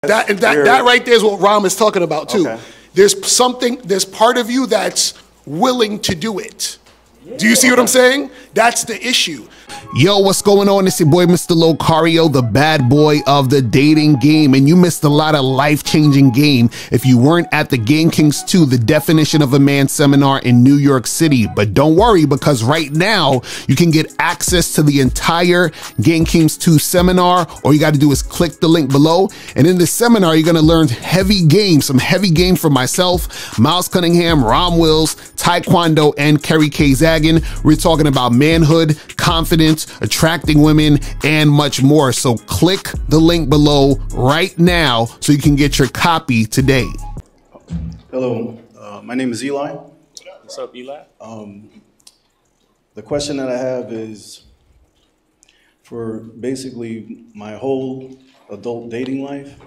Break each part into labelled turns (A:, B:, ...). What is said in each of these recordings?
A: That right there is what Ram is talking about too.
B: Okay.
A: There's part of you that's willing to do it. Do you see what I'm saying? That's the issue.
C: Yo, what's going on? It's your boy, Mr. Locario, the bad boy of the dating game. And you missed a lot of life-changing game if you weren't at the Game Kings 2, the definition of a man seminar in New York City. But don't worry, because right now you can get access to the entire Game Kings 2 seminar. All you got to do is click the link below. And in this seminar, you're going to learn heavy game, some heavy game from myself, Miles Cunningham, Rom Wills, Taekwondo, and Kerry K. Zaggin. We're talking about manhood, confidence, attracting women, and much more. So click the link below right now so you can get your copy today.
B: Hello, my name is Eli.
D: What's up, Eli?
B: The question that I have is, for basically my whole adult dating life,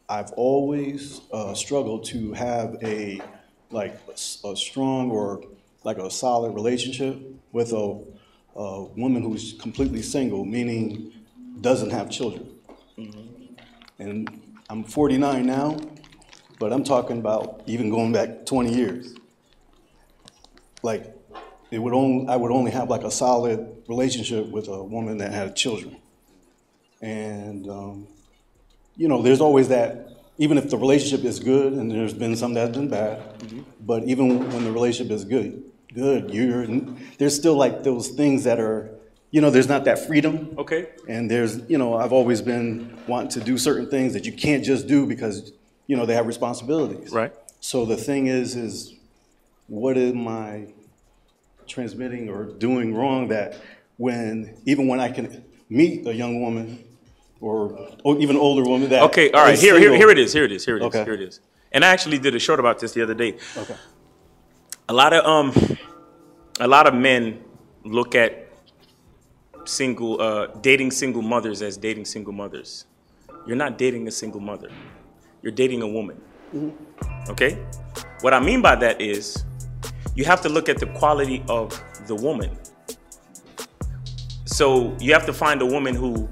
B: I've always struggled to have a strong or like a solid relationship with a woman who's completely single, meaning doesn't have children. And I'm 49 now, but I'm talking about even going back 20 years. Like, I would only have like a solid relationship with a woman that had children. And, you know, there's always that, even if the relationship is good, and there's been some that's been bad, but even when the relationship is good, there's still like those things that are, you know, there's not that freedom.
D: Okay.
B: And there's, you know, I've always been wanting to do certain things that you can't just do because, you know, they have responsibilities.
D: Right.
B: So the thing is what am I transmitting or doing wrong that even when I can meet a young woman or even older woman that
D: okay, all right, here it is.
B: Okay.
D: And I actually did a short about this the other day.
B: Okay.
D: A lot of men look at dating single mothers as dating single mothers. You're not dating a single mother. You're dating a woman. Okay? What I mean by that is you have to look at the quality of the woman. So you have to find a woman who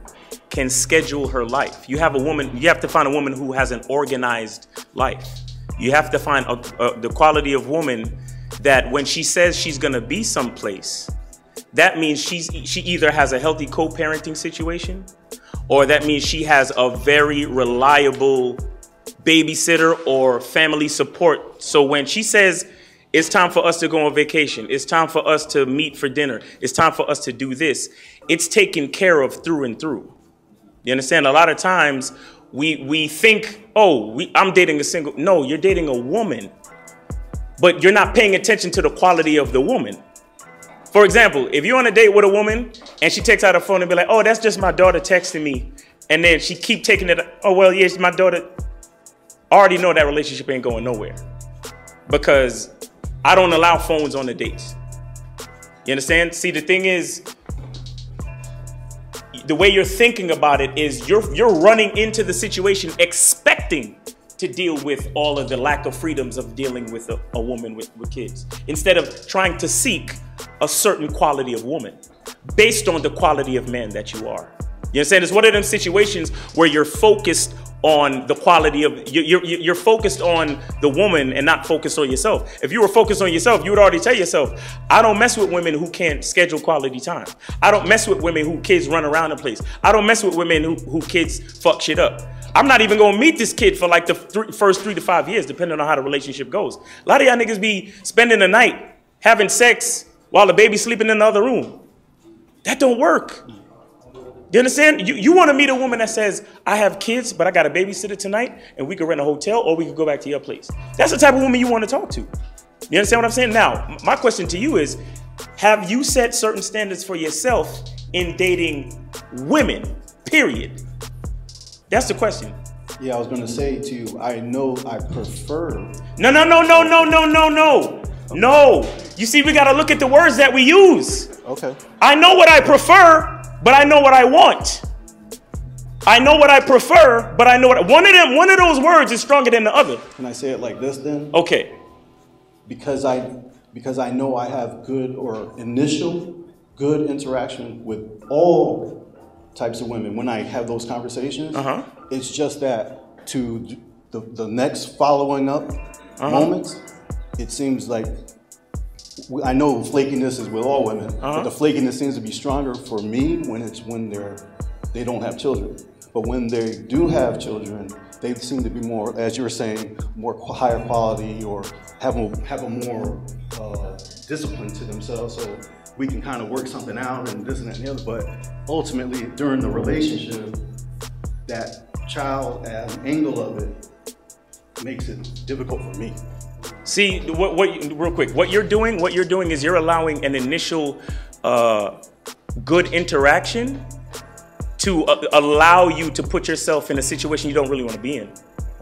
D: can schedule her life. You have to find a woman who has an organized life. You have to find the quality of woman that when she says she's gonna be someplace, that means she either has a healthy co-parenting situation, or that means she has a very reliable babysitter or family support. So when she says it's time for us to go on vacation, it's time for us to meet for dinner, it's time for us to do this, it's taken care of through and through. You understand? A lot of times we think, oh, I'm dating a single. No, you're dating a woman, but you're not paying attention to the quality of the woman. For example, if you're on a date with a woman and she takes out her phone and be like, oh, that's just my daughter texting me. And then she keep taking it. Oh, well, yes, my daughter. I already know that relationship ain't going nowhere because I don't allow phones on the dates. You understand? See, the thing is, the way you're thinking about it is you're running into the situation expecting to deal with all of the lack of freedoms of dealing with a woman with kids, instead of trying to seek a certain quality of woman based on the quality of man that you are. You understand? It's one of them situations where you're focused on the quality of, you're focused on the woman and not focused on yourself. If you were focused on yourself, you would already tell yourself, I don't mess with women who can't schedule quality time. I don't mess with women who kids run around the place. I don't mess with women who kids fuck shit up. I'm not even gonna meet this kid for like the first 3 to 5 years, depending on how the relationship goes. A lot of y'all niggas be spending the night having sex while the baby's sleeping in the other room. That don't work. You understand? You want to meet a woman that says, I have kids, but I got a babysitter tonight, and we could rent a hotel, or we could go back to your place. That's the type of woman you want to talk to. You understand what I'm saying? Now, my question to you is, have you set certain standards for yourself in dating women, period? That's the question.
B: Yeah, I was going to say to you, I know I prefer.
D: No. No. You see, we got to look at the words that we use.
B: Okay.
D: I know what I prefer, but I know what I want. I know what I prefer, but I know what one of those words is stronger than the other.
B: Can I say it like this then?
D: Okay.
B: Because I know I have initial good interaction with all types of women when I have those conversations. It's just that to the next following up moments, it seems like, I know flakiness is with all women, but the flakiness seems to be stronger for me when they don't have children. But when they do have children, they seem to be more, as you were saying, more higher quality, or have a more discipline to themselves, so we can kind of work something out and this and that and the other. But ultimately, during the relationship, that child as an angle of it makes it difficult for me.
D: See, real quick, what you're doing is you're allowing an initial good interaction to allow you to put yourself in a situation you don't really want to be in.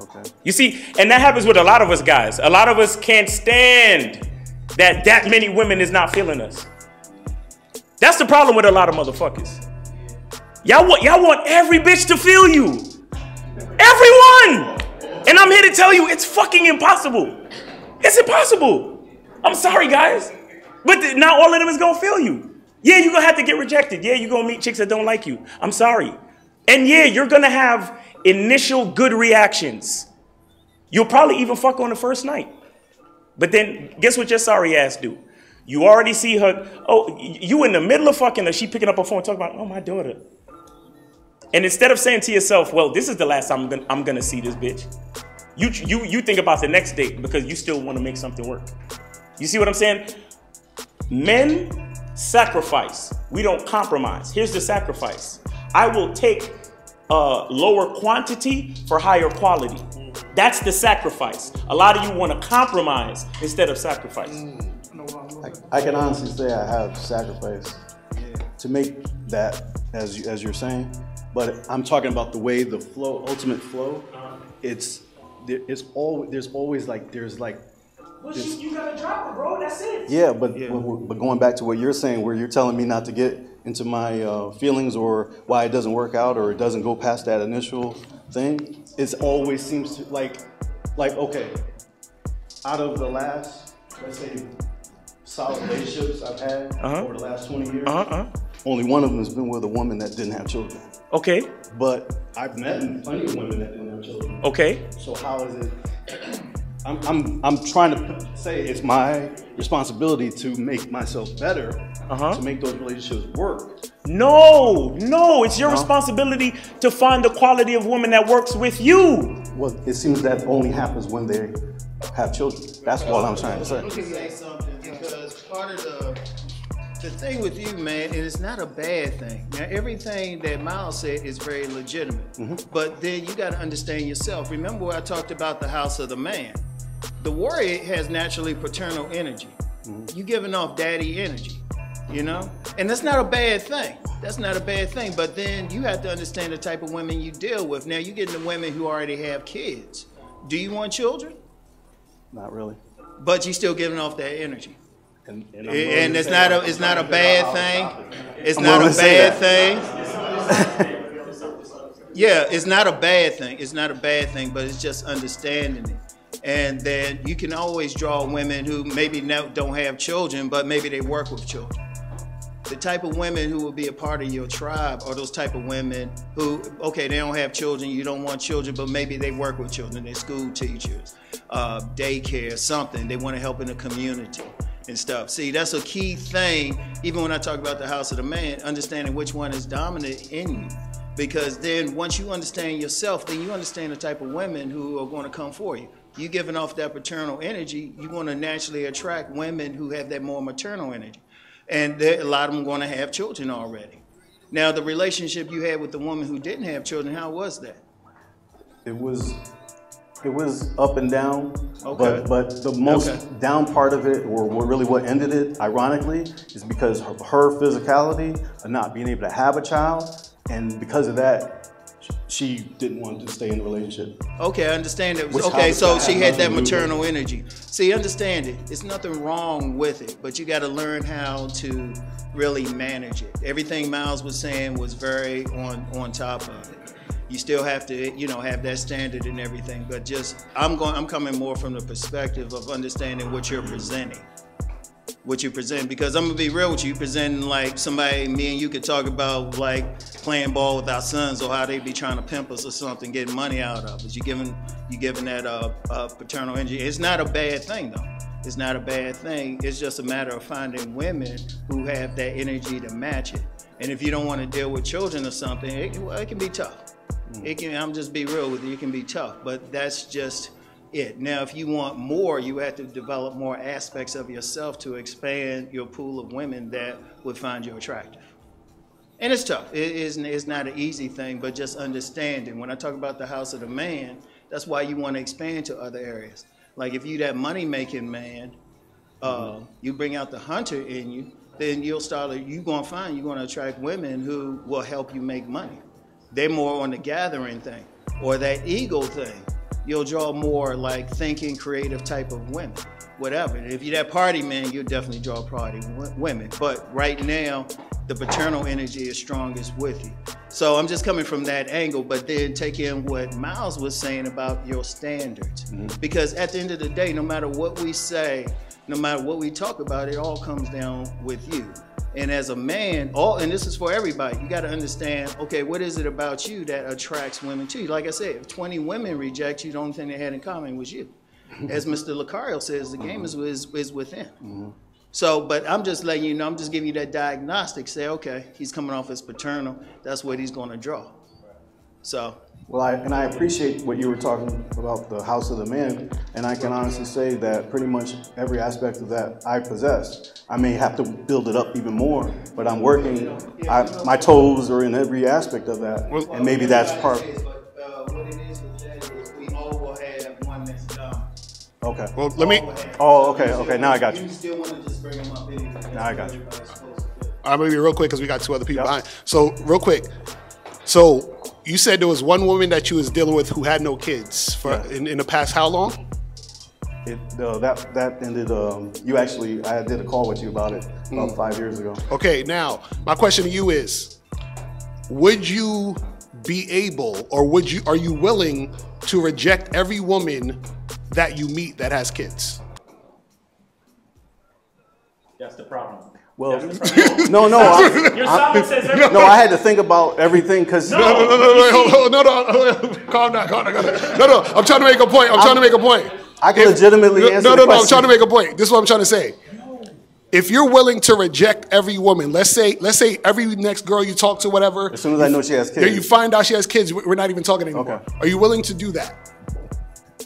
B: Okay.
D: You see, and that happens with a lot of us guys. A lot of us can't stand that many women is not feeling us. That's the problem with a lot of motherfuckers. Y'all want every bitch to feel you. Everyone! And I'm here to tell you, it's fucking impossible. It's impossible. I'm sorry, guys. But not all of them is gonna feel you. Yeah, you're gonna have to get rejected. Yeah, you're gonna meet chicks that don't like you. I'm sorry. And yeah, you're gonna have initial good reactions. You'll probably even fuck on the first night. But then, guess what your sorry ass do? You already see her, oh, you in the middle of fucking her, she picking up her phone talking about, oh, my daughter. And instead of saying to yourself, well, this is the last time I'm gonna see this bitch, you think about the next date because you still want to make something work. You see what I'm saying? Men sacrifice. We don't compromise. Here's the sacrifice. I will take lower quantity for higher quality. That's the sacrifice. A lot of you want to compromise instead of sacrifice.
B: I can honestly say I have sacrificed to make that, as you're saying, but I'm talking about the way the flow, ultimate flow. There's always like
D: Well, you gotta drop it, bro. That's it.
B: Yeah, but going back to what you're saying, where you're telling me not to get into my feelings or why it doesn't work out or it doesn't go past that initial thing, it always seems to like okay, out of the last, let's say, solid relationships I've had over the last 20 years, only one of them has been with a woman that didn't have children.
D: Okay.
B: But I've met plenty of women that didn't have children.
D: Okay.
B: So how is it? I'm trying to say it's my responsibility to make myself better, to make those relationships work.
D: No, it's your responsibility to find the quality of woman that works with you.
B: Well, it seems that only happens when they have children. That's all I'm trying to say.
E: Let me say something, because part of the thing with you, man, and it's not a bad thing. Now, everything that Miles said is very legitimate, but then you got to understand yourself. Remember what I talked about the house of the man. The warrior has naturally paternal energy. You giving off daddy energy, you know? And that's not a bad thing. That's not a bad thing. But then you have to understand the type of women you deal with. Now, you get into women who already have kids. Do you want children?
B: Not really.
E: But you still giving off that energy.
B: And
E: it's not a bad thing. It's not a bad thing. Yeah, it's not a bad thing. It's not a bad thing, but it's just understanding it. And then you can always draw women who maybe don't have children, but maybe they work with children. The type of women who will be a part of your tribe are those type of women who, okay, they don't have children, you don't want children, but maybe they work with children. They're school teachers, daycare, something. They want to help in the community and stuff. See, that's a key thing, even when I talk about the house of the man, understanding which one is dominant in you. Because then once you understand yourself, then you understand the type of women who are going to come for you. You giving off that paternal energy, you're going to naturally attract women who have that more maternal energy. And a lot of them are going to have children already. Now, the relationship you had with the woman who didn't have children, how was that?
B: It was up and down,
E: Okay.
B: but the most down part of it, or really what ended it, ironically, is because of her physicality of not being able to have a child, and because of that, she didn't want to stay in the relationship.
E: Okay, I understand that. Okay, so she had that maternal energy. See, understand it. There's nothing wrong with it, but you got to learn how to really manage it. Everything Miles was saying was very on top of it. You still have to, have that standard and everything, but just I'm coming more from the perspective of understanding what you're presenting. what you present. Because I'm gonna be real with you, presenting like somebody, me and you could talk about like playing ball with our sons or how they be trying to pimp us or something, getting money out of us. You giving that paternal energy. It's not a bad thing though. It's not a bad thing. It's just a matter of finding women who have that energy to match it. And if you don't want to deal with children or something, it can be tough. I'm just be real with you, it can be tough, but that's just it. Now, if you want more, you have to develop more aspects of yourself to expand your pool of women that would find you attractive. And it's tough. It's not an easy thing, but just understanding. When I talk about the house of the man, that's why you want to expand to other areas. Like if you that money-making man, you bring out the hunter in you, then you're going to attract women who will help you make money. They're more on the gathering thing or that ego thing. You'll draw more like thinking, creative type of women, whatever. If you're that party man, you'll definitely draw party women. But right now, the paternal energy is strongest with you. So I'm just coming from that angle, but then take in what Miles was saying about your standards. Because at the end of the day, no matter what we say, no matter what we talk about, it all comes down with you. And as a man, and this is for everybody, you got to understand, okay, what is it about you that attracts women to you? Like I said, if 20 women reject you, the only thing they had in common was you. As Mr. Locario says, the game is within. So, but I'm just letting you know, I'm just giving you that diagnostic. Say, okay, he's coming off as paternal. That's what he's going to draw. So.
B: Well, I appreciate what you were talking about, the house of the man, and I can honestly say that pretty much every aspect of that I possess. I may have to build it up even more, but I'm working, my toes are in every aspect of that, and maybe that's part.
E: But what it is with that is we all will have one that's dumb.
B: Okay.
A: Well, let me.
B: Oh, okay. Now I got you.
E: You still want to just bring them up anyway.
B: Now I got you.
A: I'm gonna be real quick because we got two other people behind. So real quick. So you said there was one woman that you was dealing with who had no kids for in the past how long?
B: That ended. I did a call with you about it about 5 years ago.
A: Okay, now my question to you is, would you be able, or are you willing to reject every woman that you meet that has kids?
D: That's the problem.
B: Well,
D: no. Your silence says everything.
B: No, I had to think about everything because
A: No, calm down. No, I'm trying to make a point.
B: I can legitimately answer the question.
A: I'm trying to make a point. This is what I'm trying to say. If you're willing to reject every woman, let's say every next girl you talk to, whatever.
B: As soon as I know she has kids.
A: You find out she has kids, we're not even talking anymore.
B: Okay.
A: Are you willing to do that?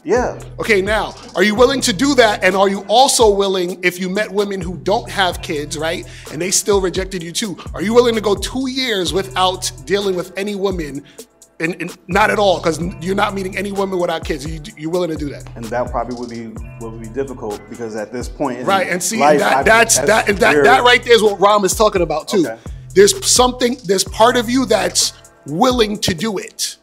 B: Yeah.
A: Okay, now, are you willing to do that? And are you also willing, if you met women who don't have kids, right, and they still rejected you too, are you willing to go 2 years without dealing with any woman, and not at all, because you're not meeting any women without kids? You're willing to do that?
B: And that probably would be difficult because at this point in
A: right, and see,
B: life,
A: that right there is what Ram is talking about too.
B: Okay.
A: There's part of you that's willing to do it.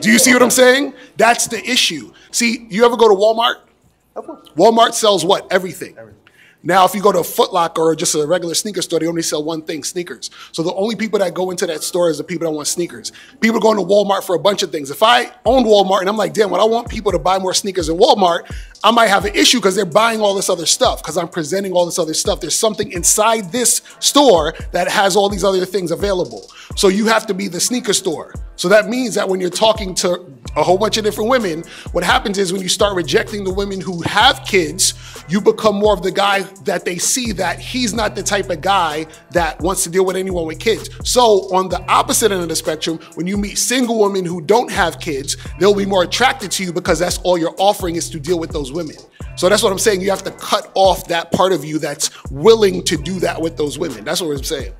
A: Do you see what I'm saying? That's the issue. See, you ever go to Walmart? Walmart sells what? Everything. Now, if you go to a Foot Locker or just a regular sneaker store, they only sell one thing, sneakers. So the only people that go into that store is the people that want sneakers. People going to Walmart for a bunch of things. If I owned Walmart and I'm like, damn, well, I want people to buy more sneakers in Walmart, I might have an issue because they're buying all this other stuff because I'm presenting all this other stuff. There's something inside this store that has all these other things available. So you have to be the sneaker store. So that means that when you're talking to a whole bunch of different women, what happens is when you start rejecting the women who have kids, you become more of the guy that they see that he's not the type of guy that wants to deal with anyone with kids. So on the opposite end of the spectrum, when you meet single women who don't have kids, they'll be more attracted to you because that's all you're offering is to deal with those women. So that's what I'm saying. You have to cut off that part of you that's willing to do that with those women. That's what I'm saying.